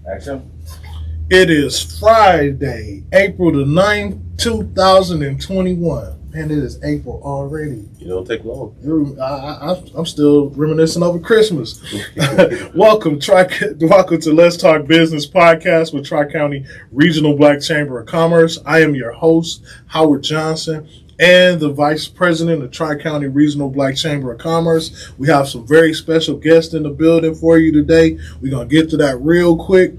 Action. It is Friday, April the 9th, 2021. And it is April already. You don't take long. I'm still reminiscing over Christmas. Welcome to Let's Talk Business Podcast with Tri-County Regional Black Chamber of Commerce. I am your host, Howard Johnson, and the Vice President of Tri-County Regional Black Chamber of Commerce. We have some very special guests in the building for you today. We're going to get to that real quick.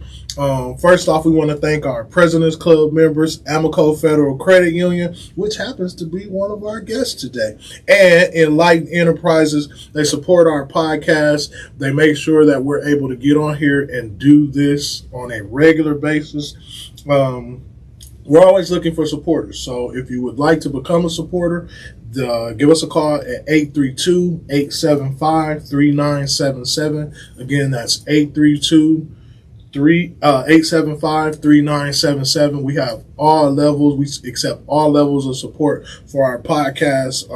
First off, we want to thank our President's Club members, Amaco Federal Credit Union, which happens to be one of our guests today, and Enlightened Enterprises. They support our podcast. They make sure that we're able to get on here and do this on a regular basis. We're always looking for supporters. So if you would like to become a supporter, give us a call at 832-875-3977. Again, that's 875-3977. We have all levels. We accept all levels of support for our podcast.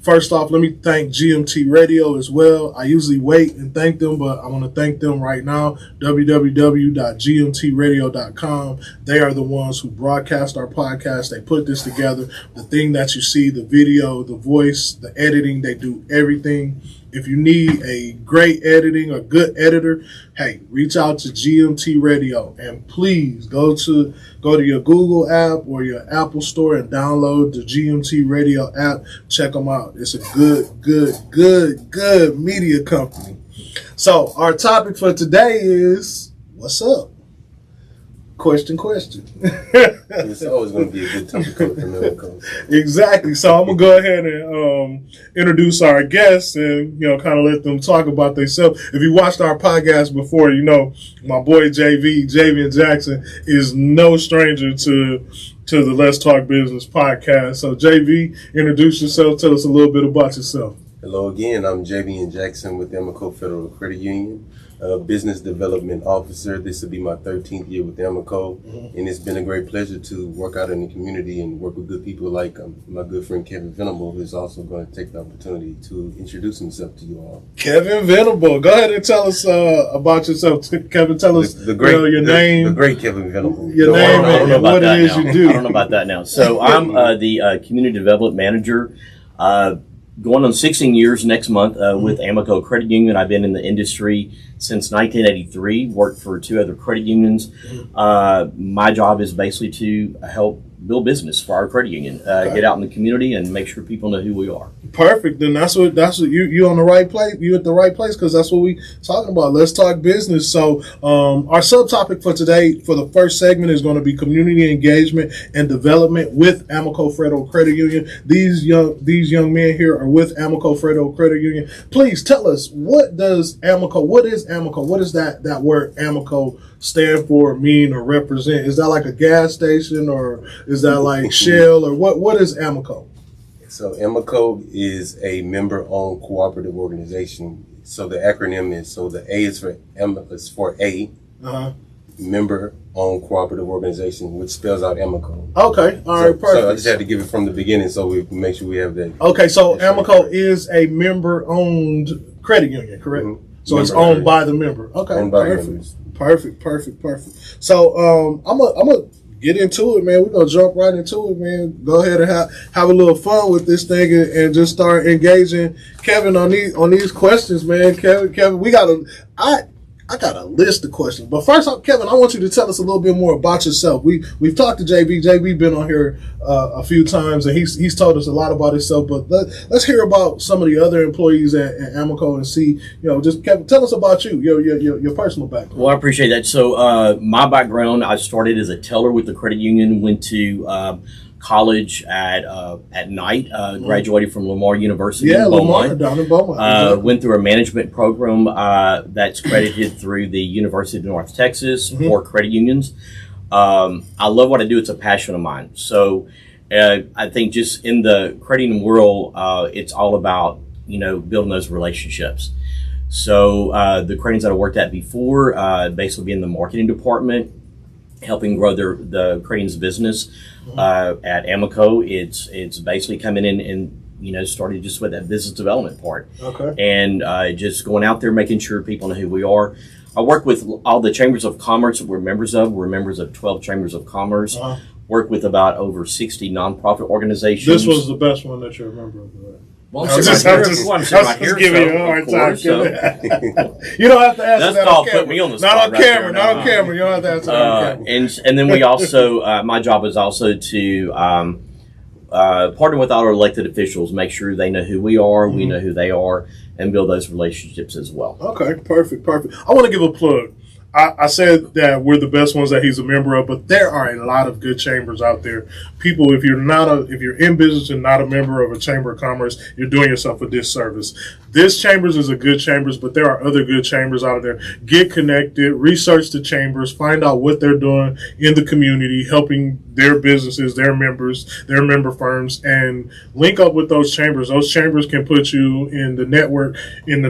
First off, let me thank GMT Radio as well. I usually wait and thank them, but I want to thank them right now. www.gmtradio.com. They are the ones who broadcast our podcast. They put this together. The thing that you see, the video, the voice, the editing, they do everything. If you need a great editing or good editor, hey, reach out to GMT Radio, and please go to your Google app or your Apple store and download the GMT Radio app. Check them out. It's a good media company. So our topic for today is, what's up? Question. It's always going to be a good topic for Amaco. Exactly. So I'm going to go ahead and introduce our guests and, kind of let them talk about themselves. If you watched our podcast before, my boy Javian Jackson is no stranger to the Let's Talk Business podcast. So JV, introduce yourself. Tell us a little bit about yourself. Hello again. I'm Javian Jackson with Amaco Federal Credit Union. Business Development Officer. This will be my 13th year with Amaco, and it's been a great pleasure to work out in the community and work with good people like my good friend Kevin Venable, who is also going to take the opportunity to introduce himself to you all. Kevin Venable, go ahead and tell us about yourself. Kevin, tell us your name. The great Kevin Venable. Your name and what it is you do. I don't know about that now. So I'm the Community Development Manager. Going on 16 years next month with Amaco Credit Union. I've been in the industry since 1983, worked for two other credit unions. My job is basically to help build business for our credit union, get out in the community and make sure people know who we are. Perfect. Then that's what you on the right place. You at the right place, because that's what we talking about. Let's talk business. So our subtopic for today, for the first segment, is going to be community engagement and development with Amaco Federal Credit Union. These young men here are with Amaco Federal Credit Union. Please tell us, what is Amaco? What does that word Amaco stand for, mean, or represent? Is that like a gas station, or is that like Shell, or what is Amaco? So Amaco is a member-owned cooperative organization. So the acronym is, so the A is for member-owned cooperative organization, which spells out Amaco. Okay, all right, perfect. So I just had to give it from the beginning so we can make sure we have that. Okay, so Amaco is a member-owned credit union, correct? Mm-hmm. So it's owned by the member. Okay, owned by members. Perfect. So I'm gonna get into it, man. We're gonna jump right into it, man. Go ahead and have a little fun with this thing and just start engaging Kevin on these questions, man. Kevin, I got a list of questions, but first off, Kevin, I want you to tell us a little bit more about yourself. We've talked to JB. JB been on here a few times, and he's told us a lot about himself. But let's hear about some of the other employees at Amaco and see, just Kevin, tell us about you, your personal background. Well, I appreciate that. So my background, I started as a teller with the credit union, went to college at night, graduated from Lamar University in Beaumont. Down in Beaumont. Went through a management program that's credited through the University of North Texas for credit unions. I love what I do. It's a passion of mine. So I think just in the credit union world, it's all about, building those relationships. So the credit unions that I worked at before, basically being in the marketing department, helping grow the credit union's business. At Amaco, it's basically coming in and started just with that business development part. Okay. And just going out there, making sure people know who we are. I work with all the chambers of commerce that we're members of. We're members of 12 chambers of commerce. Work with about over 60 nonprofit organizations. This was the best one that you're a member of. Well, I'm sitting right here. Giving you a hard time. You don't have to answer that's that all on camera. put me on the Not spot on right camera. there Not now. on camera. You don't have to answer that on camera. And then we also, my job is also to partner with our elected officials, make sure they know who we are, we know who they are, and build those relationships as well. Okay, perfect. I want to give a plug. I said that we're the best ones that he's a member of, but there are a lot of good chambers out there. People, if you're in business and not a member of a chamber of commerce, you're doing yourself a disservice. This chambers is a good chambers, but there are other good chambers out there. Get connected, research the chambers, find out what they're doing in the community, helping their businesses, their members, their member firms, and link up with those chambers. Those chambers can put you in the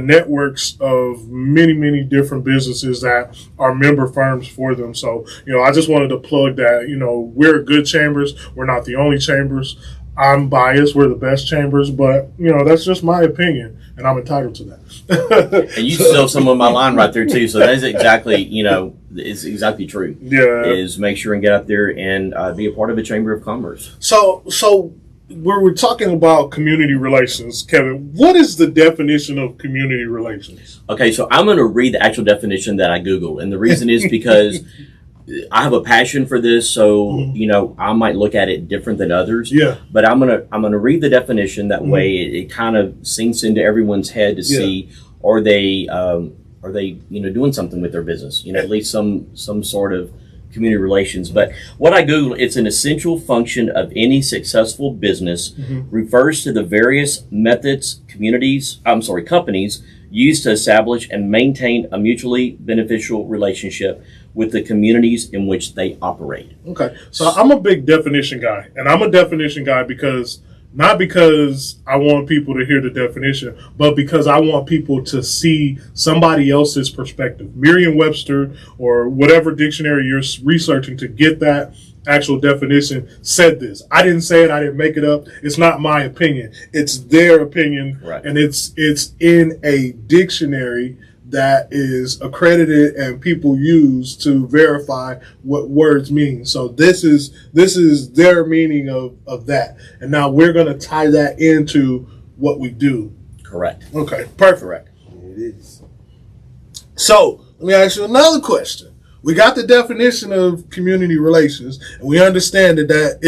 networks of many, many different businesses that are member firms for them. So, I just wanted to plug that, we're good chambers. We're not the only chambers. I'm biased. We're the best chambers, but, that's just my opinion, and I'm entitled to that. And you stole some of my line right there, too. So that's exactly, it's exactly true. Yeah. Is make sure and get out there and be a part of a chamber of commerce. So when we're talking about community relations, Kevin, what is the definition of community relations? Okay, so I'm going to read the actual definition that I Googled. And the reason is because I have a passion for this, so I might look at it different than others. Yeah. But I'm gonna read the definition. That way, it kind of sinks into everyone's head to see are they doing something with their business. At least some sort of community relations. But what I Googled, it's an essential function of any successful business. Refers to the various methods companies use to establish and maintain a mutually beneficial relationship with the communities in which they operate. Okay. So I'm a big definition guy, and I'm a definition guy not because I want people to hear the definition, but because I want people to see somebody else's perspective. Merriam-Webster or whatever dictionary you're researching to get that actual definition said this. I didn't say it. I didn't make it up. It's not my opinion. It's their opinion. Right. And it's in a dictionary that is accredited and people use to verify what words mean. So this is their meaning of that. And now we're going to tie that into what we do. Correct. Okay, perfect. Correct. It is. So let me ask you another question. We got the definition of community relations, and we understand that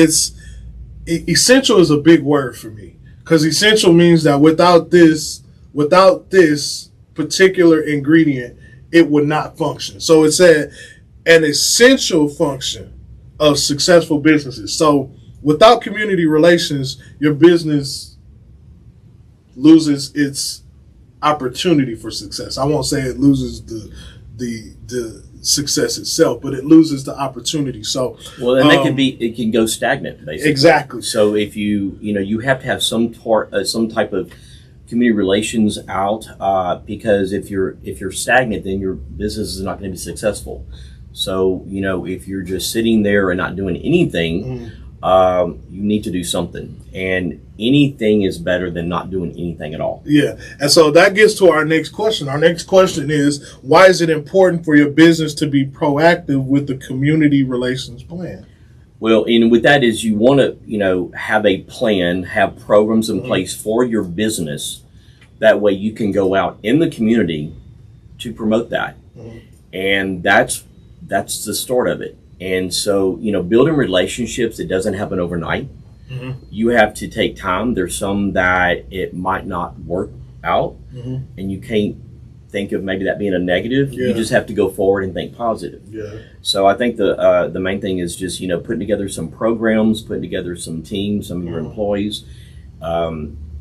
essential is a big word for me, because essential means that without this particular ingredient, it would not function. So it said an essential function of successful businesses. So without community relations, your business loses its opportunity for success. I won't say it loses the success itself, but it loses the opportunity. So and it can go stagnant, basically. Exactly. So if you have to have some type of community relations out, because if you're stagnant, then your business is not going to be successful. So if you're just sitting there and not doing anything, you need to do something, and anything is better than not doing anything at all. Yeah, and so that gets to our next question. Our next question is, why is it important for your business to be proactive with the community relations plan? Well, and with that is you want to, have a plan, have programs in place for your business. That way you can go out in the community to promote that. And that's the start of it. And so, building relationships, it doesn't happen overnight. You have to take time. There's some that it might not work out, and you can't think of maybe that being a negative. You just have to go forward and think positive. So I think the main thing is just putting together some programs, putting together some teams, some of your employees.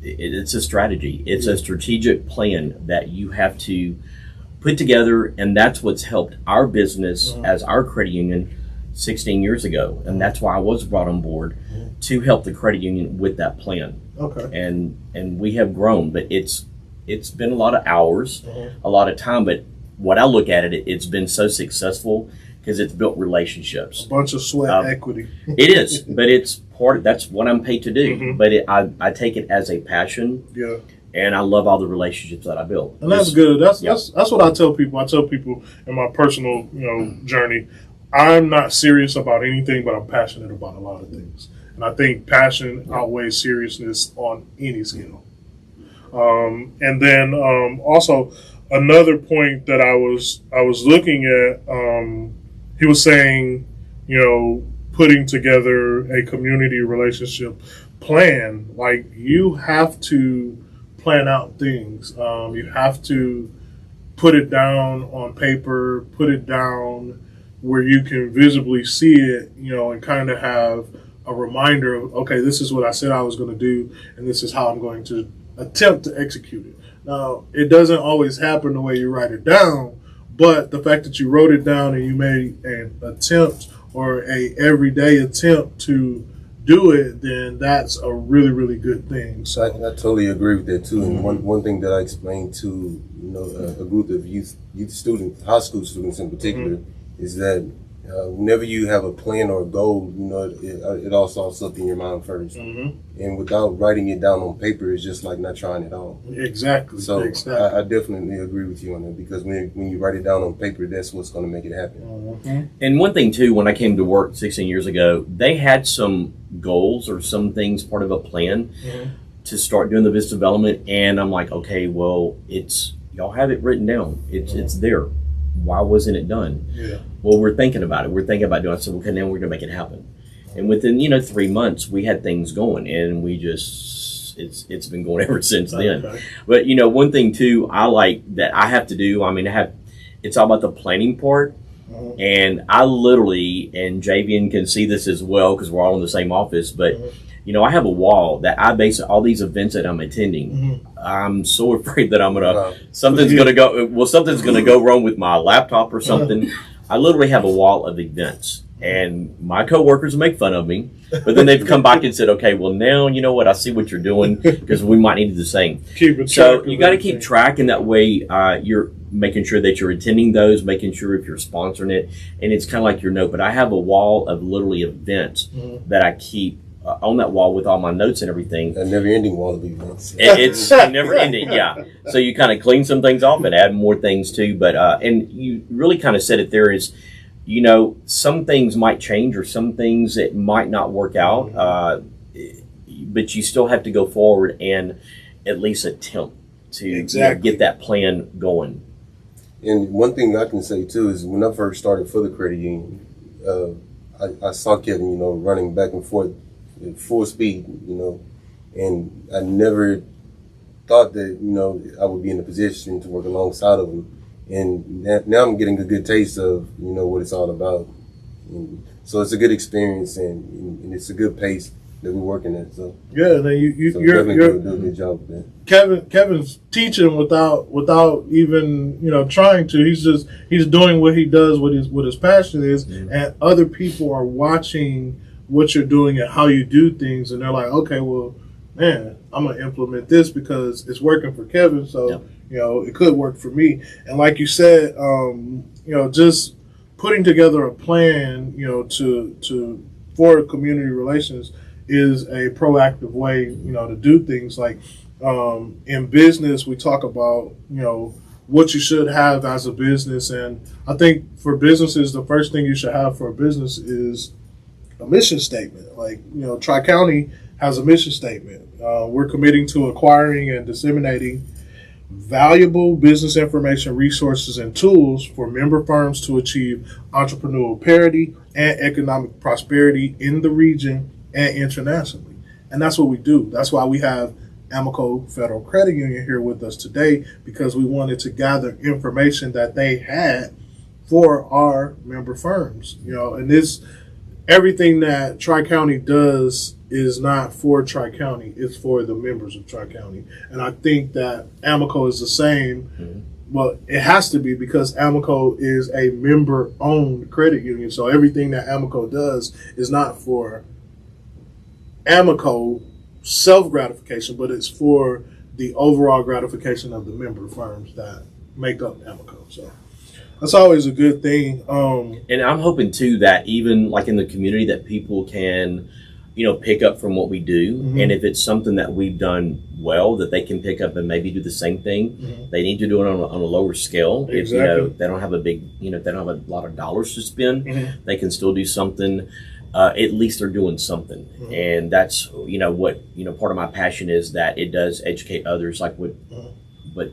It's a strategy. It's a strategic plan that you have to put together, and that's what's helped our business as our credit union 16 years ago, and that's why I was brought on board to help the credit union with that plan. Okay. And we have grown, but it's been a lot of hours, a lot of time, but what I look at it's been so successful because it's built relationships. A bunch of sweat equity. It is, but it's that's what I'm paid to do. But I take it as a passion. Yeah. and I love all the relationships that I built. And that's good. That's what I tell people. I tell people in my personal, journey, I'm not serious about anything, but I'm passionate about a lot of things. And I think passion outweighs seriousness on any scale. And then also another point that I was looking at, he was saying, putting together a community relationship plan. Like, you have to plan out things. You have to put it down on paper, put it down where you can visibly see it, and kind of have a reminder of, okay, this is what I said I was going to do, and this is how I'm going to attempt to execute it. Now, it doesn't always happen the way you write it down, but the fact that you wrote it down and you made an attempt or a everyday attempt to do it, then that's a really, really good thing. So I totally agree with that too. And one thing that I explained to a group of youth students, high school students in particular, is that whenever you have a plan or a goal, it all starts up in your mind first. And without writing it down on paper, it's just like not trying at all. Exactly. So I definitely agree with you on that, because when you write it down on paper, that's what's going to make it happen. And one thing too, when I came to work 16 years ago, they had some goals or some things part of a plan to start doing the business development, and I'm like, okay, well, y'all have it written down. It's there. Why wasn't it done? Yeah. Well, we're thinking about it. We're thinking about doing it. So, okay, now we're going to make it happen. And within, 3 months, we had things going, and we just, it's been going ever since then. Okay. But, one thing too, I like that I have to do, it's all about the planning part. And I literally, and Javian can see this as well, because we're all in the same office, but I have a wall that I base all these events that I'm attending. I'm so afraid that something's going to go wrong with my laptop or something. I literally have a wall of events, and my coworkers make fun of me, but then they've come back and said, okay, well, now you know what, I see what you're doing, because we might need to do the same. So you got to keep track, and that way you're making sure that you're attending those, making sure if you're sponsoring it, and it's kind of like your note. But I have a wall of literally events that I keep on that wall with all my notes and everything. A never-ending wall of events. It's never-ending, yeah. So you kind of clean some things off and add more things too. But and you really kind of said it there is, some things might change or some things that might not work out, but you still have to go forward and at least attempt to get that plan going. And one thing I can say too is when I first started for the credit union, I saw Kevin, running back and forth at full speed, and I never thought that, I would be in a position to work alongside of him. And now I'm getting a good taste of, what it's all about. And so it's a good experience, and it's a good pace that we're working at. So yeah, then you're do a good job with that. Kevin's teaching without even trying to. He's doing what he does, what his passion is, and other people are watching what you're doing and how you do things, and they're like, okay, well, man, I'm gonna implement this because it's working for Kevin, so it could work for me. And like you said, just putting together a plan, for community relations is a proactive way, to do things. Like in business, we talk about, what you should have as a business, and I think for businesses, the first thing you should have for a business is a mission statement. Like, Tri-County has a mission statement. We're committing to acquiring and disseminating valuable business information, resources, and tools for member firms to achieve entrepreneurial parity and economic prosperity in the region and internationally. And that's what we do. That's why we have AMOCO Federal Credit Union here with us today, because we wanted to gather information that they had for our member firms. And everything that Tri-County does is not for Tri-County, it's for the members of Tri-County. And I think that AMOCO is the same. Well, it has to be, because AMOCO is a member-owned credit union. So everything that AMOCO does is not for AMOCO self-gratification, but it's for the overall gratification of the member firms that make up AMOCO. So that's always a good thing. And I'm hoping too that even like in the community that people can pick up from what we do. Mm-hmm. And if it's something that we've done well, that they can pick up and maybe do the same thing, Mm-hmm. they need to do it on a lower scale. Exactly. If, they don't have a big, they don't have a lot of dollars to spend, Mm-hmm. they can still do something. At least they're doing something. Mm-hmm. And that's, what, part of my passion is that it does educate others, like what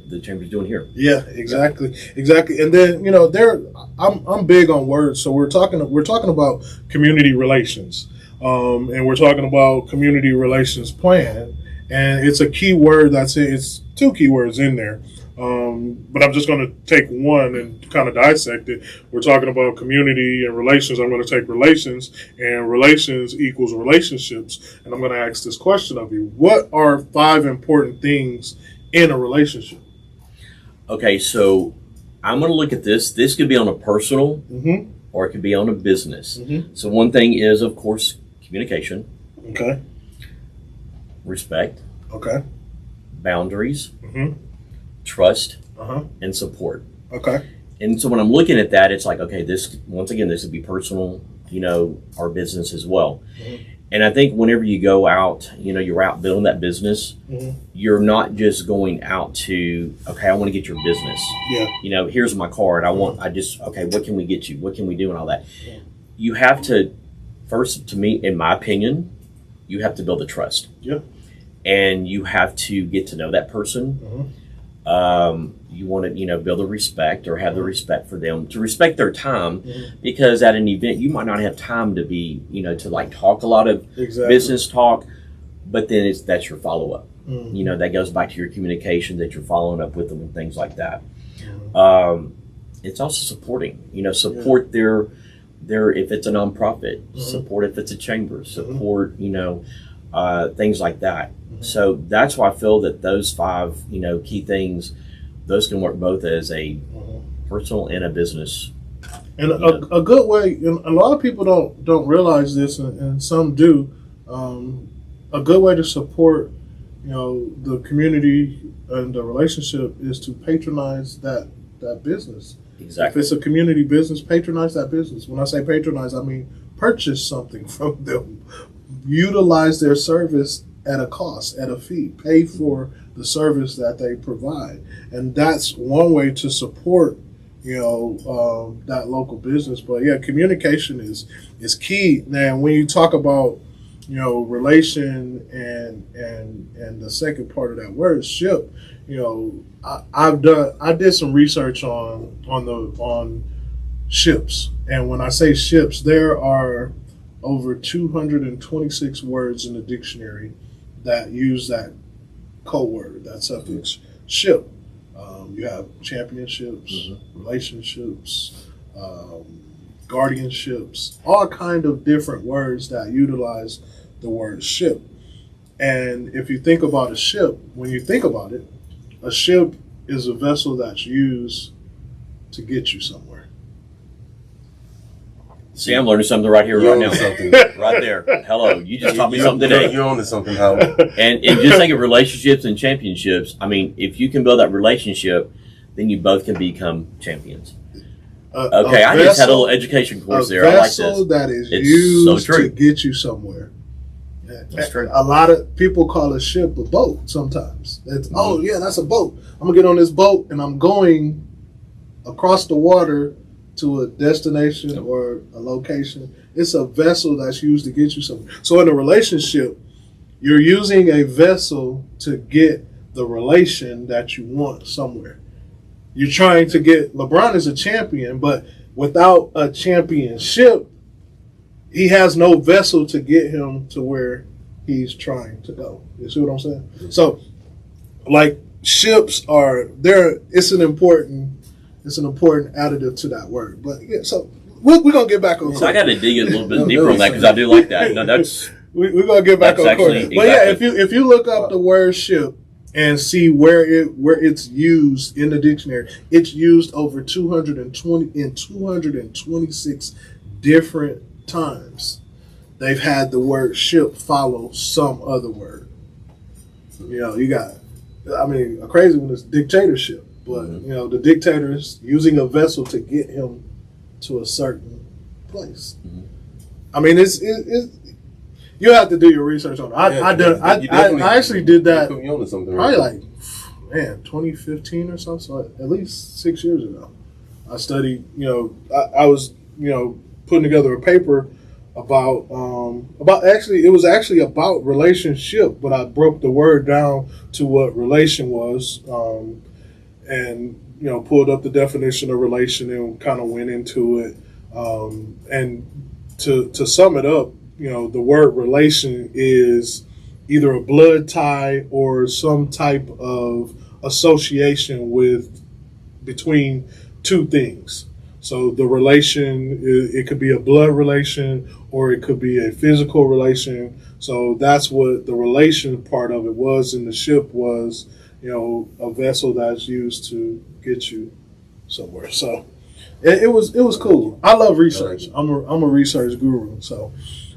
the Chamber's doing here. Yeah, exactly. And then I'm big on words, so we're talking about community relations, and we're talking about community relations plan, and it's a key word it's two key words in there, but I'm just going to take one and kind of dissect it. We're talking about community and relations. I'm going to take relations, and relations equals relationships, and I'm going to ask this question of you: what are 5 important things in a relationship? Okay, so I'm going to look at this. This could be on a personal, Mm-hmm. or it could be on a business. Mm-hmm. So one thing is, of course, communication, Okay. respect, Okay. boundaries, Mm-hmm. trust, Uh-huh. and support. Okay. And so when I'm looking at that, it's like, okay, this would be personal, our business as well. Mhm. And I think whenever you go out, you're out building that business, Mhm. you're not just going out to, okay, I want to get your business. Yeah. Here's my card. Okay, what can we get you? What can we do and all that? You have to, first, to me, in my opinion, you have to build the trust. Yeah. And you have to get to know that person. Mhm. You want to, build a respect or have the respect for them, to respect their time, Mhm. because at an event, you might not have time to be, to talk a lot of Exactly. business talk, but then that's your follow-up. Mhm. That goes back to your communication, that you're following up with them and things like that. Mhm. It's also supporting, support their, if it's a nonprofit, Mhm. support if it's a chamber, support, things like that. So that's why I feel that those 5, key things, those can work both as a personal and a business. And a good way, and a lot of people don't realize this, and some do. A good way to support, the community and the relationship is to patronize that business. If Exactly. it's a community business, patronize that business. When I say patronize, I mean purchase something from them, utilize their service at a cost, at a fee, pay for the service that they provide, and that's one way to support that local business. But yeah, communication is key. Now, when you talk about relation and the second part of that word, ship, I did some research on ships, and when I say ships, there are over 226 words in the dictionary that use that code word, that suffix ship. You have championships, relationships, guardianships, all kind of different words that utilize the word ship. And if you think about a ship, when you think about it, a ship is a vessel that's used to get you somewhere. See, I'm learning something right here, You're right now. onto something. Right there. Hello. You just taught me something today. You're on to something, Howard. And just think of relationships and championships. I mean, if you can build that relationship, then you both can become champions. Okay, I just had a little education course there. I like this. A vessel that is It's used so true. to get you somewhere. That's true. A lot of people call a ship a boat sometimes. It's, oh, yeah, that's a boat. I'm going to get on this boat and I'm going across the water to a destination or a location. It's a vessel that's used to get you somewhere. So in a relationship, you're using a vessel to get the relation that you want somewhere. You're trying to get, LeBron is a champion, but without a championship, he has no vessel to get him to where he's trying to go. You see what I'm saying? So, like, ships are there. It's an important additive to that word. But yeah, so we're gonna get back on. So I got to dig a little bit deeper on that because I do like that. No, that's we're gonna get back That's on course. actually But yeah, exactly. if you look up the word ship and see where it's used in the dictionary, it's used over 226 different times. They've had the word ship follow some other word. You got, a crazy one is dictatorship, but the dictator is using a vessel to get him to a certain place. Mhm. I mean, You have to do your research on it. I actually did that Put me on to something probably right like, 2015 or something, so at least 6 years ago. I studied, I was, putting together a paper about actually, it was actually about relationship, but I broke the word down to what relation was, and, pulled up the definition of relation and kind of went into it. And to sum it up, the word relation is either a blood tie or some type of association between two things. So the relation, it could be a blood relation or it could be a physical relation. So that's what the relation part of it was. And the ship was, a vessel that's used to get you somewhere. So it was cool. I love research. I'm a research guru. So,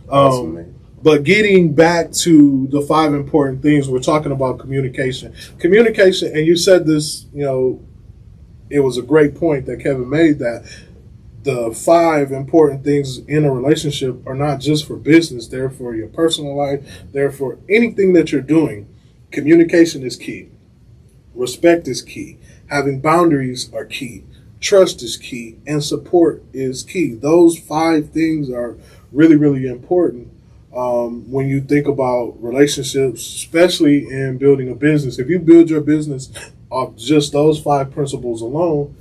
awesome, man. But getting back to the 5 important things, we're talking about communication. Communication, and you said this, it was a great point that Kevin made, that the 5 important things in a relationship are not just for business, they're for your personal life, they're for anything that you're doing. Communication is key. Respect is key. Having boundaries are key. Trust is key. And support is key. Those 5 things are really, really important when you think about relationships, especially in building a business. If you build your business off just those 5 principles alone,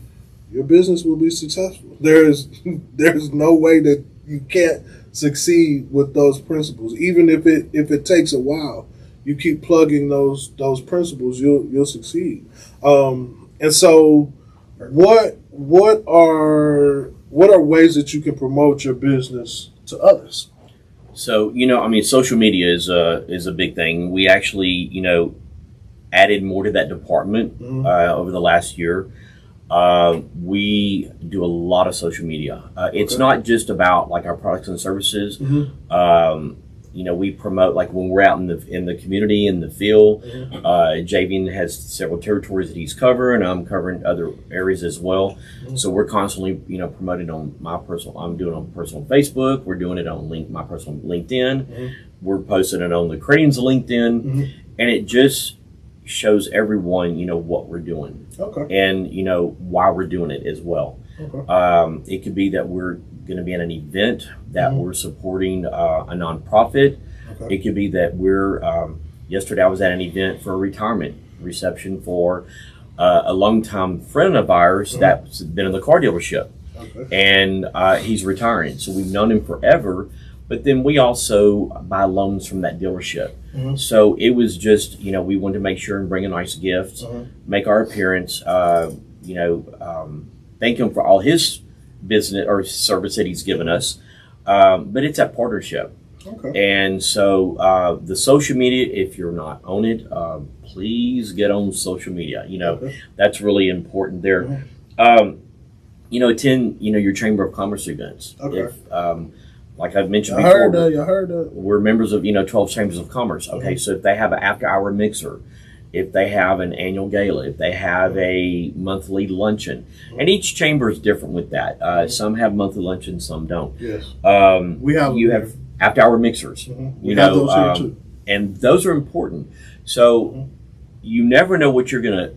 your business will be successful. There's no way that you can't succeed with those principles. Even if it takes a while, you keep plugging those principles, you'll succeed. And so, what are ways that you can promote your business to others? So, social media is a big thing. We actually, added more to that department over the last year. We do a lot of social media. It's not just about like our products and services. We promote, like when we're out in the community, in the field. Javian has several territories that he's covering. I'm covering other areas as well. So we're constantly, promoting on I'm doing it on personal Facebook. We're doing it on my personal LinkedIn. We're posting it on the Cranes LinkedIn, and it just shows everyone, what we're doing, and why we're doing it as well. It could be that we're going to be at an event that we're supporting a nonprofit. It could be that we're yesterday I was at an event for a retirement reception for a longtime friend of ours that's been in the car dealership, and he's retiring. So we've known him forever, but then we also buy loans from that dealership. So it was just, we wanted to make sure and bring a nice gift, make our appearance, thank him for all his business or service that he's given us. But it's that partnership. And so the social media, if you're not on it, please get on social media. That's really important there. Attend, your Chamber of Commerce events. If, like I've mentioned before, we're members of, 12 Chambers of Commerce. So if they have an after-hour mixer, if they have an annual gala, if they have a monthly luncheon, and each chamber is different with that. Some have monthly luncheons, some don't. Yes. You have after-hour mixers. We have those here too. And those are important. So you never know what you're gonna,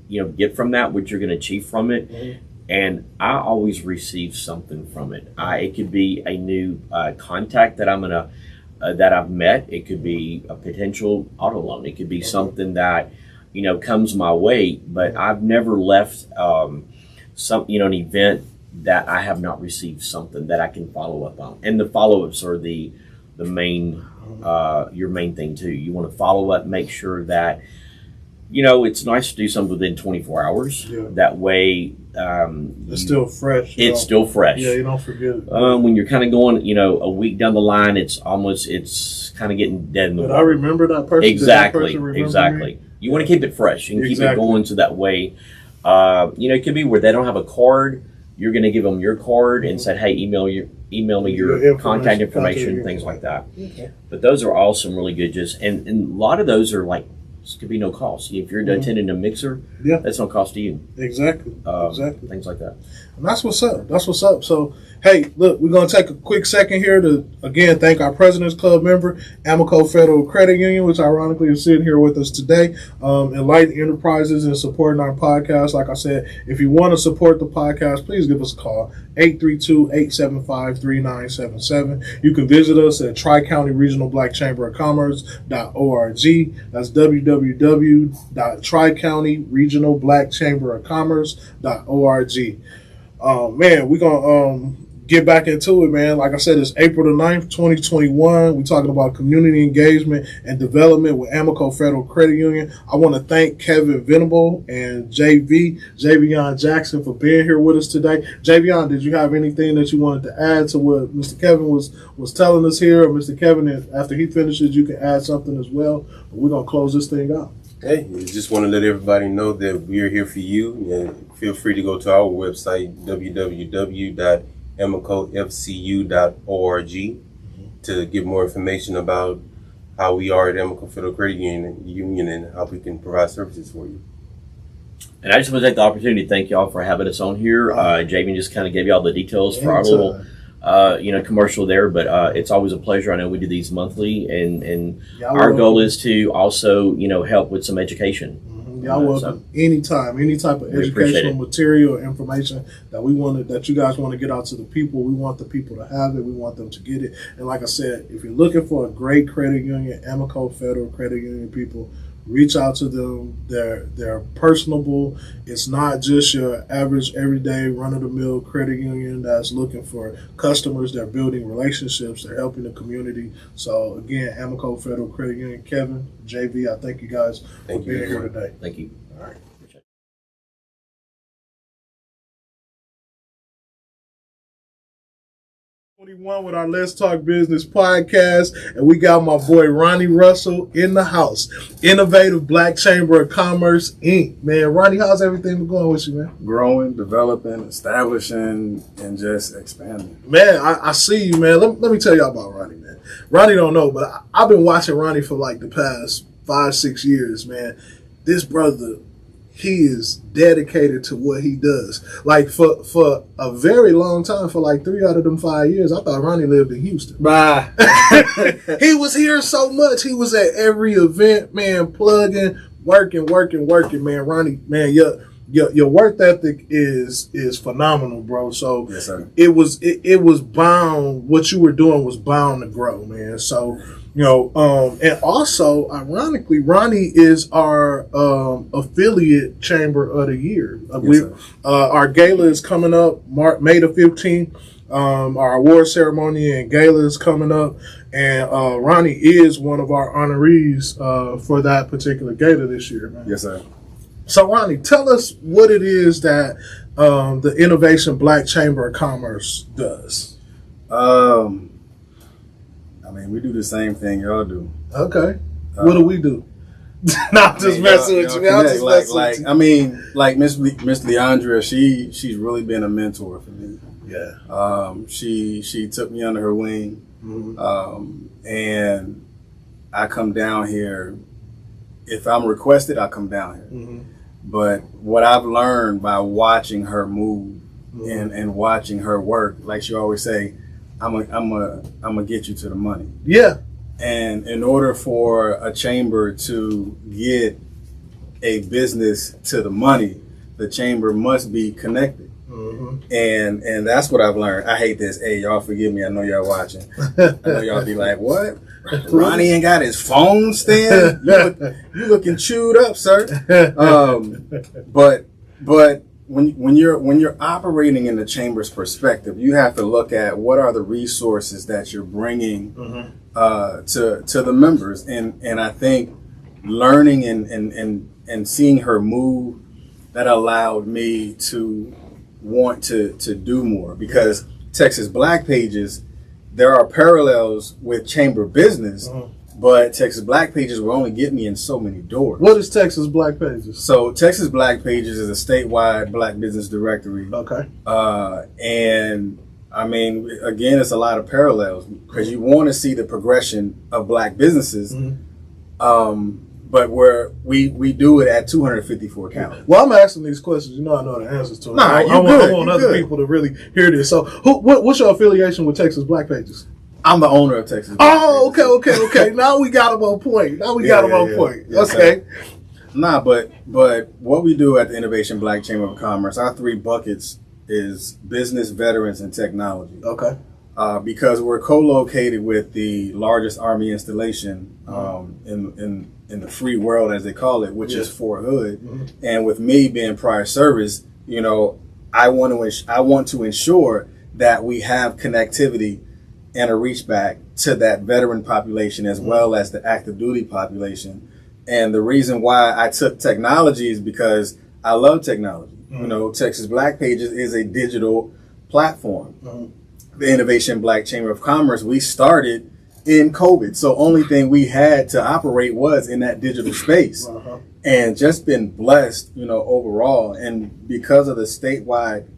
get from that, what you're gonna achieve from it. And I always receive something from it. It could be a new contact that that I've met. It could be a potential auto loan. It could be something that, comes my way. But I've never left an event that I have not received something that I can follow up on. And the follow-ups are the main, your main thing too. You want to follow up, make sure that, it's nice to do something within 24 hours. That way, it's still fresh. It's still fresh. Yeah, you don't forget it. When you're kind of going, a week down the line, it's kind of getting dead in the water. I remember that person. Exactly. Me? You want to keep it fresh and keep it going so that way, it could be where they don't have a card. You're going to give them your card and say, hey, email me your contact information, things like that. But those are all some really good and a lot of those are like could be no cost. If you're attending a mixer, that's no cost to you. Exactly. Exactly. Things like that. And that's what's up. That's what's up. So, hey, look, we're going to take a quick second here to, again, thank our President's Club member, Amaco Federal Credit Union, which ironically is sitting here with us today. Enlighten Enterprises and supporting our podcast. Like I said, if you want to support the podcast, please give us a call, 832-875-3977. You can visit us at Tri-County Regional Black Chamber of Commerce.org. That's www.tricountyregionalblackchamberofcommerce.org. Man, we're going to get back into it, man. Like I said, it's April the 9th, 2021. We're talking about community engagement and development with Amaco Federal Credit Union. I want to thank Kevin Venable and Javion Jackson for being here with us today. Javion, did you have anything that you wanted to add to what Mr. Kevin was telling us here? Or Mr. Kevin, after he finishes, you can add something as well. But we're going to close this thing out. Hey, we just want to let everybody know that we're here for you. And feel free to go to our website, www.amacofcu.org, to get more information about how we are at Amaco Federal Credit Union and how we can provide services for you. And I just want to take the opportunity to thank y'all for having us on here. Jamie just kind of gave you all the details for our little commercial there, but it's always a pleasure. I know we do these monthly, and our goal is to also, help with some education. Y'all welcome anytime, any type of educational material or information that you guys want to get out to the people. We want the people to have it. We want them to get it. And like I said, if you're looking for a great credit union, Amaco Federal Credit Union people, reach out to them. They're personable. It's not just your average, everyday, run-of-the-mill credit union that's looking for customers. They're building relationships. They're helping the community. So, again, Amaco Federal Credit Union, Kevin, JV, I thank you guys for being here today. Thank you. All right. 21 with our Let's Talk Business podcast, and we got my boy Ronnie Russell in the house. Innovative Black Chamber of Commerce, Inc. Man, Ronnie, how's everything been going with you, man? Growing, developing, establishing, and just expanding. Man, I see you, man. Let me tell y'all about Ronnie, man. Ronnie don't know, but I've been watching Ronnie for like the past 5-6 years, man. This brother, he is dedicated to what he does. Like for a very long time, for like 3 out of them 5 years, I thought Ronnie lived in Houston. Bye. He was here so much. He was at every event, man, plugging, working, man. Ronnie, man, your work ethic is phenomenal, bro. So yes, sir. It was bound. What you were doing was bound to grow, man. So. And also, ironically, Ronnie is our affiliate chamber of the year. Yes, our gala is coming up May the 15th. Our award ceremony and gala is coming up, and Ronnie is one of our honorees for that particular gala this year, man. Yes, sir. So, Ronnie, tell us what it is that the Innovation Black Chamber of Commerce does. We do the same thing y'all do. Okay. What do we do? I'm just messing with you. Like Miss Leandra, she's really been a mentor for me. Yeah. She took me under her wing. Mm-hmm. And I come down here. If I'm requested, I come down here. Mm-hmm. But what I've learned by watching her move Mm-hmm. and watching her work, like she always say, I'm gonna get you to the money. Yeah. And in order for a chamber to get a business to the money, the chamber must be connected. Mm-hmm. And that's what I've learned. I hate this. Hey, y'all forgive me. I know y'all watching. I know y'all be like, what? Ronnie ain't got his phone stand? You looking chewed up, sir. But when you're operating in the chamber's perspective, you have to look at what are the resources that you're bringing to the members, and I think learning and seeing her move, that allowed me to want to do more, because Texas Black Pages, there are parallels with chamber business. But Texas Black Pages will only get me in so many doors. What is Texas Black Pages? So Texas Black Pages is a statewide black business directory. Okay. And again, it's a lot of parallels, because you want to see the progression of black businesses. but we do it at 254 counties. Well, I'm asking these questions. You know, I know the answers to them. Nah, I you want good. other people to really hear this. So, what's your affiliation with Texas Black Pages? I'm the owner of Texas. Oh, okay. Now we got him on point. Point. Yes, okay. Nah, but what we do at the Innovation Black Chamber of Commerce, our 3 buckets is business, veterans, and technology. Okay. Because we're co-located with the largest Army installation in the free world, as they call it, which is Fort Hood. Mm-hmm. And with me being prior service, you know, I want to ensure that we have connectivity and a reach back to that veteran population as well as the active duty population. And the reason why I took technology is because I love technology. Mm-hmm. You know, Texas Black Pages is a digital platform. Mm-hmm. The Innovation Black Chamber of Commerce, we started in COVID. So only thing we had to operate was in that digital space. Uh-huh. And just been blessed, you know, overall. And because of the statewide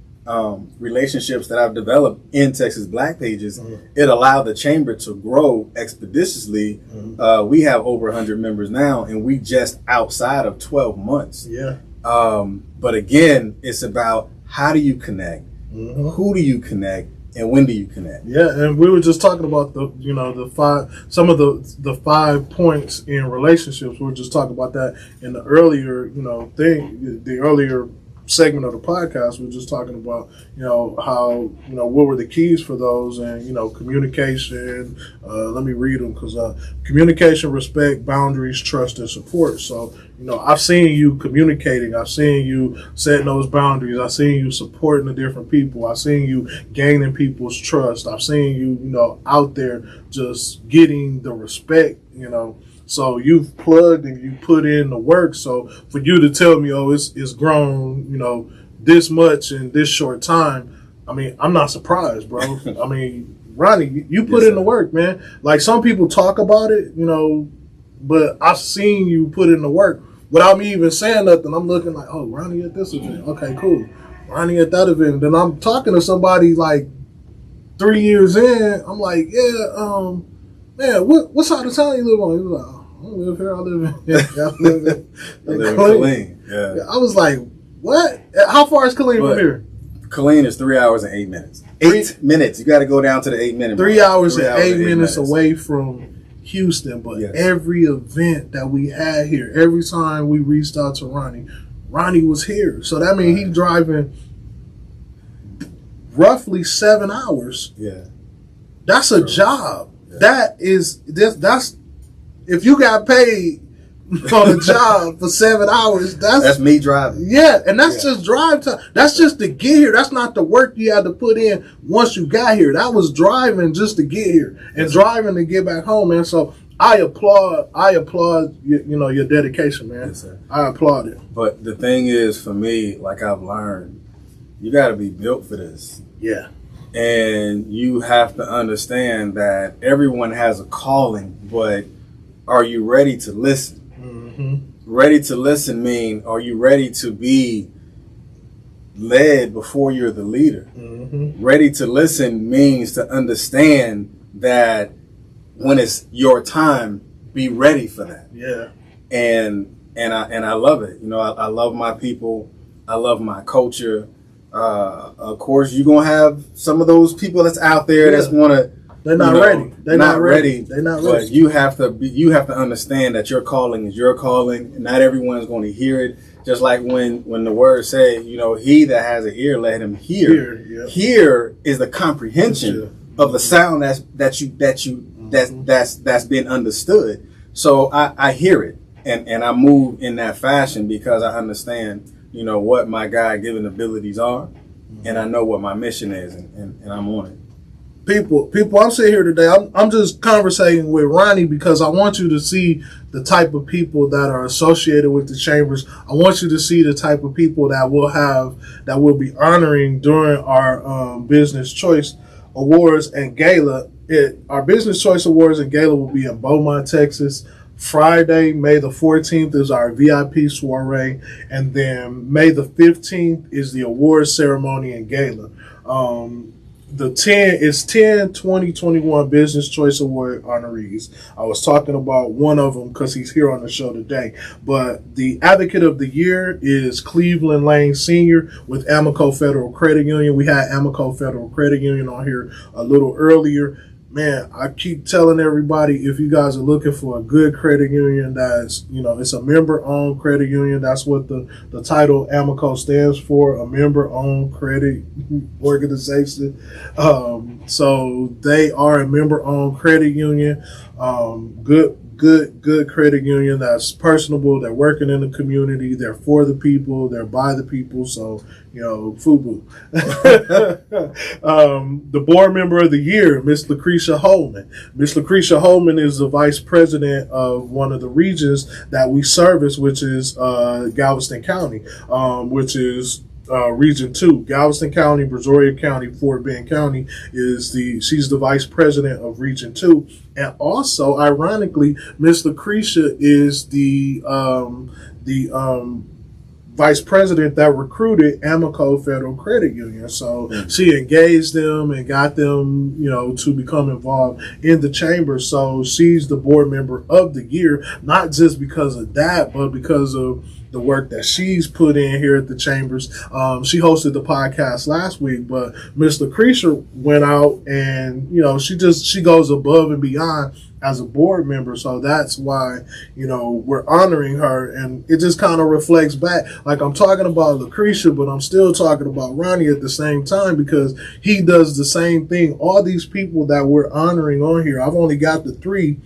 relationships that I've developed in Texas Black Pages, mm-hmm. it allowed the chamber to grow expeditiously. Mm-hmm. We have over 100 members now, and we just outside of 12 months. Yeah. But again, it's about how do you connect, mm-hmm. who do you connect, and when do you connect? Yeah, and we were just talking about the 5 points in relationships. We were just talking about that in the earlier, the earlier segment of the podcast. We were just talking about, how, what were the keys for those, and, communication. Let me read them, because communication, respect, boundaries, trust, and support. So, I've seen you communicating. I've seen you setting those boundaries. I've seen you supporting the different people. I've seen you gaining people's trust. I've seen you, out there just getting the respect, So you've plugged and you put in the work. So for you to tell me, it's grown, this much in this short time, I mean, I'm not surprised, bro. I mean, Ronnie, you put in the work, man. Like, some people talk about it, but I've seen you put in the work without me even saying nothing. I'm looking like, oh, Ronnie at this event. Okay, cool. Ronnie at that event. Then I'm talking to somebody like 3 years in. I'm like, yeah, man, what side of town you live on? He was like, I don't live here. I live in Killeen. Yeah. I was like, what? How far is Killeen from here? Killeen is 3 hours and 8 minutes. 8 minutes. You got to go down to the 8 minute. 3 hours and 8 minutes away from Houston. But every event that we had here, every time we reached out to Ronnie was here. So that means he's driving roughly 7 hours. Yeah. That's a job. Yeah. That's if you got paid on a job for 7 hours, that's me driving. Yeah, and that's just drive time. That's just to get here. That's not the work you had to put in once you got here. That was driving just to get here and driving to get back home, man. So I applaud your dedication, man. Yes, sir. I applaud it. But the thing is, for me, like I've learned, you got to be built for this. Yeah. And you have to understand that everyone has a calling, but are you ready to listen? Mm-hmm. Ready to listen mean, are you ready to be led before you're the leader? Mm-hmm. Ready to listen means to understand that when it's your time, be ready for that. Yeah. And I love it. I love my people. I love my culture. Of course, you're gonna have some of those people that's out there that's wanna. They're not ready. They're not ready. They're not ready. But you have to understand that your calling is your calling, and not everyone's going to hear it. Just like when the word say, he that has an ear, let him hear. Hear is the comprehension of the sound that's been understood. So I hear it, and I move in that fashion because I understand, what my God-given abilities are, and I know what my mission is, and I'm on it. People, I'm sitting here today. I'm just conversating with Ronnie because I want you to see the type of people that are associated with the chambers. I want you to see the type of people that we'll be honoring during our Business Choice Awards and Gala. Our Business Choice Awards and Gala will be in Beaumont, Texas. Friday, May the 14th is our VIP soiree, and then May the 15th is the awards ceremony and gala. the 10 2021 Business Choice Award honorees. I was talking about one of them because he's here on the show today. But the Advocate of the Year is Cleveland Lane Sr. with Amaco Federal Credit Union. We had Amaco Federal Credit Union on here a little earlier. Man, I keep telling everybody, if you guys are looking for a good credit union that's, it's a member-owned credit union. That's what the title Amaco stands for, a member-owned credit organization. So they are a member-owned credit union. Good credit union that's personable. They're working in the community. They're for the people. They're by the people. So, FUBU. The board member of the year, Miss Lucretia Holman. Miss Lucretia Holman is the vice president of one of the regions that we service, which is Galveston County, which is Region 2. Galveston County, Brazoria County, Fort Bend County she's the vice president of Region 2. And also, ironically, Miss Lucretia is the vice president that recruited Amaco Federal Credit Union. So she engaged them and got them, to become involved in the chamber. So she's the board member of the year, not just because of that, but because of the work that she's put in here at the chambers. She hosted the podcast last week, but Miss Lucretia went out and, she goes above and beyond as a board member. So that's why, we're honoring her, and it just kind of reflects back. Like, I'm talking about Lucretia, but I'm still talking about Ronnie at the same time, because he does the same thing. All these people that we're honoring on here, I've only got the 3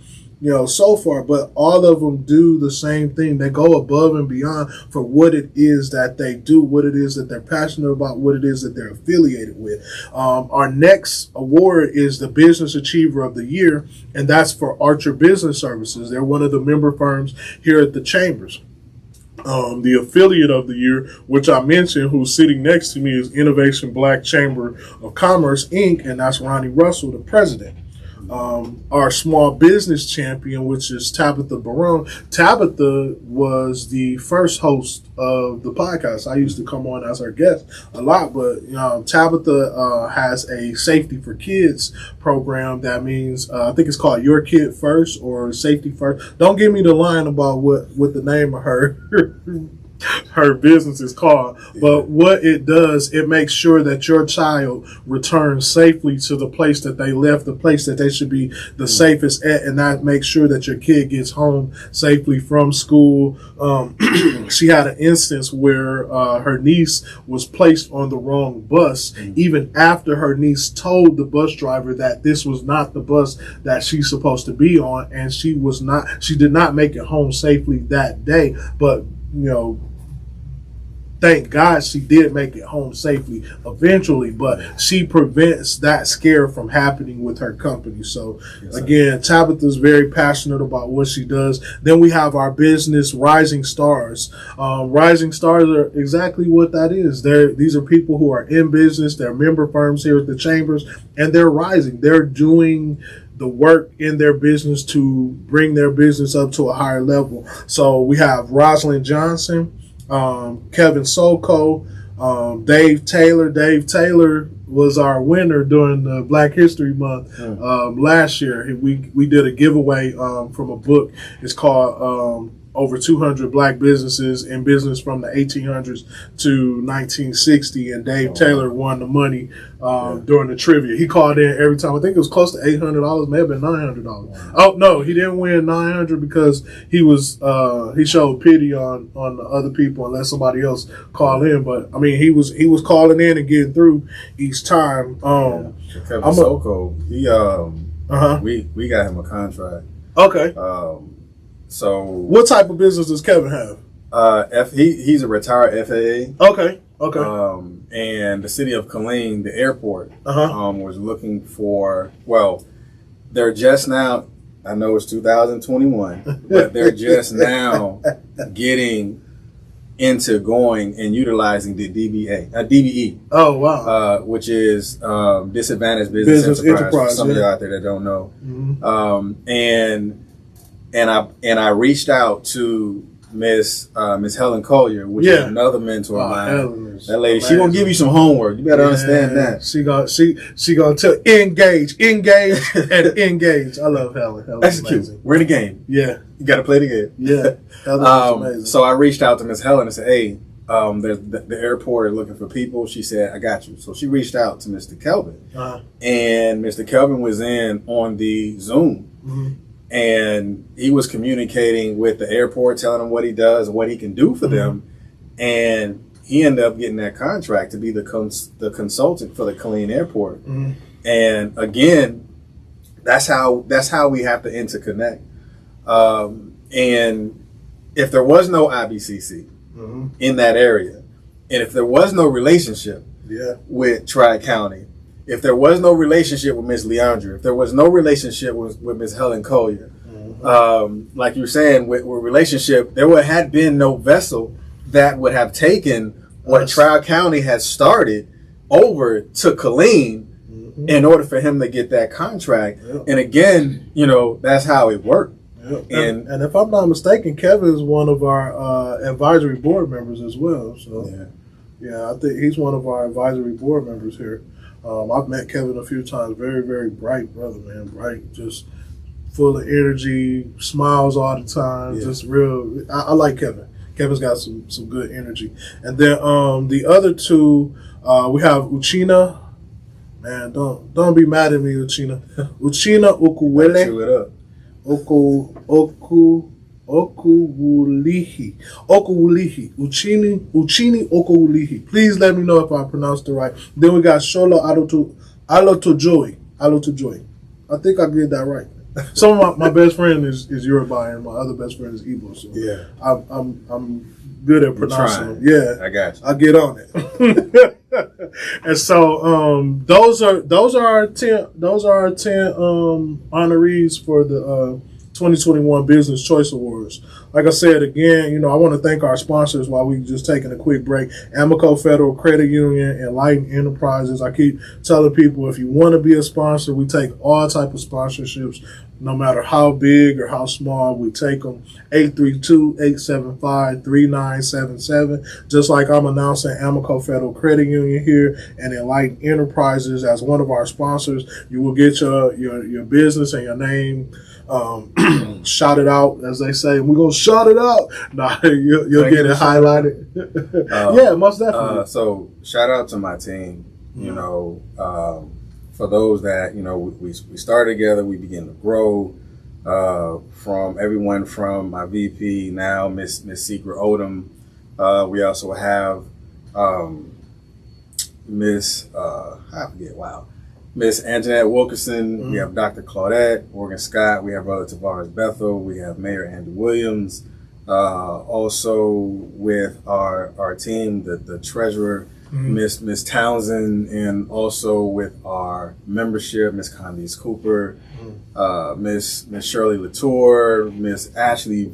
so far, but all of them do the same thing. They go above and beyond for what it is that they do, what it is that they're passionate about, what it is that they're affiliated with. Our next award is the Business Achiever of the Year, and that's for Archer Business Services. They're one of the member firms here at the Chambers. The affiliate of the year, which I mentioned, who's sitting next to me, is Innovation Black Chamber of Commerce, Inc., and that's Ronnie Russell, the president. Our small business champion, which is Tabitha Barone. Tabitha was the first host of the podcast. I used to come on as her guest a lot, but Tabitha has a Safety for Kids program. That means I think it's called Your Kid First or Safety First. Don't give me the line about what the name of her her business is called, but what it does, it makes sure that your child returns safely to the place that they left, the place that they should be the safest at, and that makes sure that your kid gets home safely from school. She had an instance where her niece was placed on the wrong bus, even after her niece told the bus driver that this was not the bus that she's supposed to be on, and she did not make it home safely that day, but thank God she did make it home safely eventually, but she prevents that scare from happening with her company. So again, Tabitha's very passionate about what she does. Then we have our business Rising Stars. Rising Stars are exactly what that is. These are people who are in business. They're member firms here at the Chambers, and they're rising. They're doing the work in their business to bring their business up to a higher level. So we have Rosalind Johnson, Kevin Soko, Dave Taylor. Dave Taylor was our winner during the Black History Month last year. We did a giveaway from a book. It's called Over 200 Black Businesses in Business from the 1800s to 1960, and Dave Taylor won the money during the trivia. He called in every time. I think it was close to $800, may have been $900. Wow. Oh no, he didn't win $900 because he showed pity on the other people and let somebody else call in. But I mean, he was calling in and getting through each time. Kevin Soko, he we got him a contract. Okay. So what type of business does Kevin have? He's a retired FAA. Okay. And the city of Killeen, the airport, was looking for. Well, they're just now. I know it's 2021, but they're just now getting into going and utilizing the DBE. Oh wow! Which is Disadvantaged Business Enterprise. For some of you out there that don't know, and I reached out to Miss Helen Collier, which is another mentor of mine. That lady, she gonna give you some homework. You better understand that. She gonna tell engage, and engage. I love Helen. Helen's execute. We're in the game. Yeah, you got to play the game. Yeah, Helen's amazing. So I reached out to Miss Helen and said, "Hey, there's the airport is looking for people." She said, "I got you." So she reached out to Mr. Kelvin, and Mr. Kelvin was on the Zoom. Mm-hmm. And he was communicating with the airport, telling them what he does and what he can do for them. And he ended up getting that contract to be the consultant for the Killeen Airport. And again, that's how we have to interconnect. And if there was no IBCC in that area, and if there was no relationship with Tri-County, if there was no relationship with Miss Leandra, if there was no relationship with Miss Helen Collier, like you were saying, with relationship, there had been no vessel that would have taken what Tri-County had started over to Killeen in order for him to get that contract. And again, that's how it worked. And if I'm not mistaken, Kevin is one of our advisory board members as well. So yeah, I think he's one of our advisory board members here. I've met Kevin a few times. Very, very bright brother, man. Bright, just full of energy, smiles all the time. Just real. I like Kevin. Kevin's got some good energy. And then the other two, we have Uchina. Man, don't be mad at me, Uchina. Uchina Okuwele. Chew it up. Okuwulihi. Uchini Okuwulihi. Please let me know if I pronounced it right. Then we got Shola Alotojoy. I think I did that right. Some of my best friend is Yoruba and my other best friend is Igbo. So yeah, I'm good at pronouncing them. Yeah, I got you. I get on it. And so those are our 10 honorees for the 2021 Business Choice Awards. Like I said, again, I want to thank our sponsors while we just taking a quick break. AMOCO Federal Credit Union, Enlightened Enterprises. I keep telling people, if you want to be a sponsor, we take all type of sponsorships, no matter how big or how small, we take them. 832-875-3977. Just like I'm announcing AMOCO Federal Credit Union here and Enlightened Enterprises as one of our sponsors, you will get your business and your name shout it out, as they say. We're gonna shout it out. Nah, you'll get it highlighted. Yeah, most definitely. So shout out to my team. For those that we started together, we began to grow. From everyone from my VP now, Miss Secret Odom. We also have Miss Anjanette Wilkerson. We have Dr. Claudette Morgan Scott. We have Brother Tavares Bethel. We have Mayor Andrew Williams. Also with our team, the treasurer, Miss Townsend, and also with our membership, Miss Condice Cooper, Miss Shirley Latour, Miss Ashley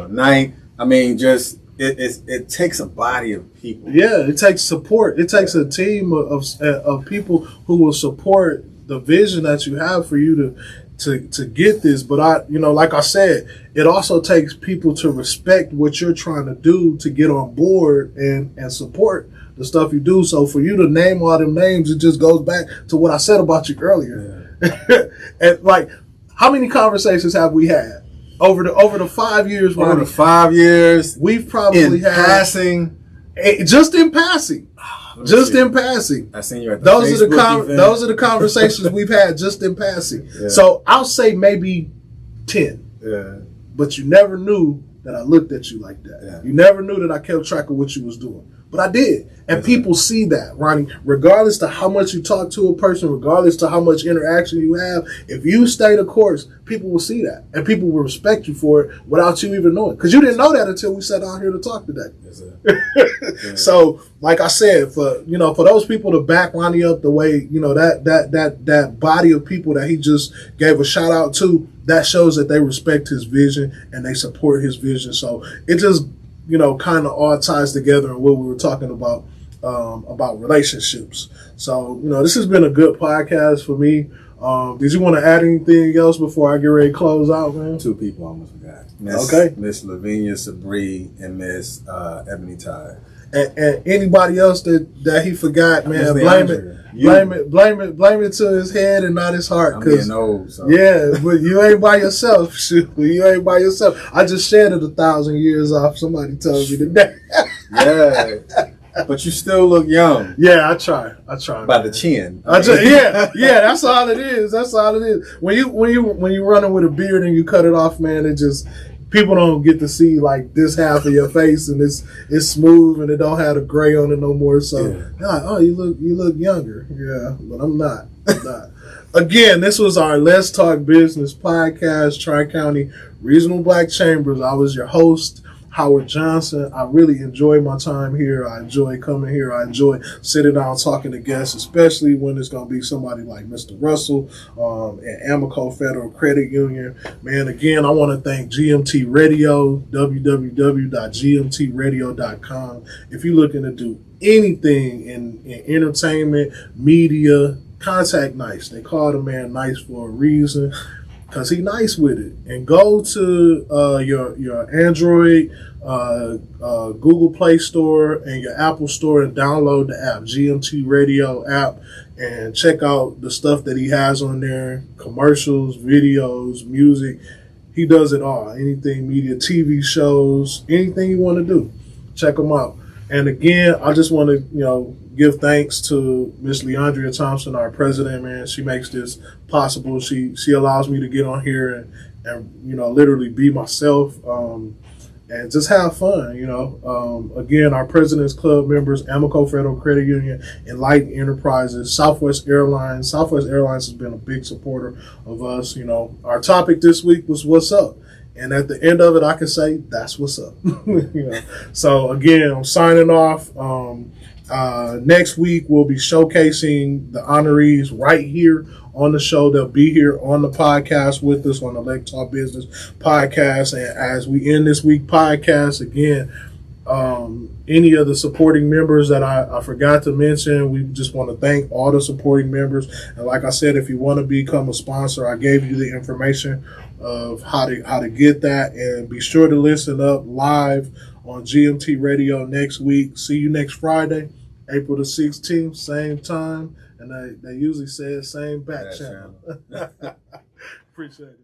Knight. I mean, just it takes a body of people. Yeah, it takes support. It takes a team of people who will support the vision that you have for you to get this. But like I said, it also takes people to respect what you're trying to do to get on board and support the stuff you do. So for you to name all them names, it just goes back to what I said about you earlier. Yeah. And like, how many conversations have we had over the 5 years? Over the 5 years, we've probably had passing, just in passing. In passing. I seen you at those are the conversations we've had just in passing. Yeah. So I'll say maybe 10. Yeah. But you never knew that I looked at you like that. Yeah. You never knew that I kept track of what you was doing. But I did. And people see that, Ronnie. Regardless to how much you talk to a person, regardless to how much interaction you have, if you stay the course, people will see that. And people will respect you for it without you even knowing. Because you didn't know that until we sat down here to talk today. Yes, yeah. So, like I said, for those people to back Ronnie up the way, that body of people that he just gave a shout out to, that shows that they respect his vision and they support his vision. So it just kind of all ties together in what we were talking about relationships. So, this has been a good podcast for me. Did you want to add anything else before I get ready to close out, man? 2 people I almost forgot. Miss Lavinia Sabri and Miss Ebony Tide. And anybody else that he forgot, man, blame it to his head and not his heart. I'm getting old, so. Yeah, but you ain't by yourself. Shoot, you ain't by yourself. I just shedded 1,000 years off. Somebody told me today. Yeah, but you still look young. Yeah, I try. By the chin. Yeah. That's all it is. When you running with a beard and you cut it off, man, it just. People don't get to see like this half of your face, and it's smooth and it don't have the gray on it no more. So, they're like, oh, you look younger. Yeah, but I'm not. Again, this was our Let's Talk Business podcast, Tri-County Regional Black Chambers. I was your host, Howard Johnson. I really enjoy my time here. I enjoy coming here. I enjoy sitting down talking to guests, especially when it's going to be somebody like Mr. Russell and Amaco Federal Credit Union. Man, again, I want to thank GMT Radio, www.gmtradio.com. If you're looking to do anything in entertainment, media, contact Nice. They call the man Nice for a reason. Because he nice with it. And go to your Android, Google Play Store, and your Apple Store and download the app, GMT Radio app, and check out the stuff that he has on there, commercials, videos, music. He does it all. Anything media, TV shows, anything you want to do. Check him out. And again, I just want to, give thanks to Miss Leandria Thompson, our president, man. She makes this possible. She allows me to get on here and literally be myself and just have fun, Again, our President's Club members, Amaco Federal Credit Union, Enlightened Enterprises, Southwest Airlines. Southwest Airlines has been a big supporter of us. Our topic this week was what's up. And at the end of it, I can say, that's what's up. So again, I'm signing off. Next week, we'll be showcasing the honorees right here on the show. They'll be here on the podcast with us on the Let's Talk Business podcast. And as we end this week podcast, again, any of the supporting members that I forgot to mention, we just want to thank all the supporting members. And like I said, if you want to become a sponsor, I gave you the information of how to get that. And be sure to listen up live on GMT Radio next week. See you next Friday, April the 16th, same time. And they usually say same back channel. Appreciate it.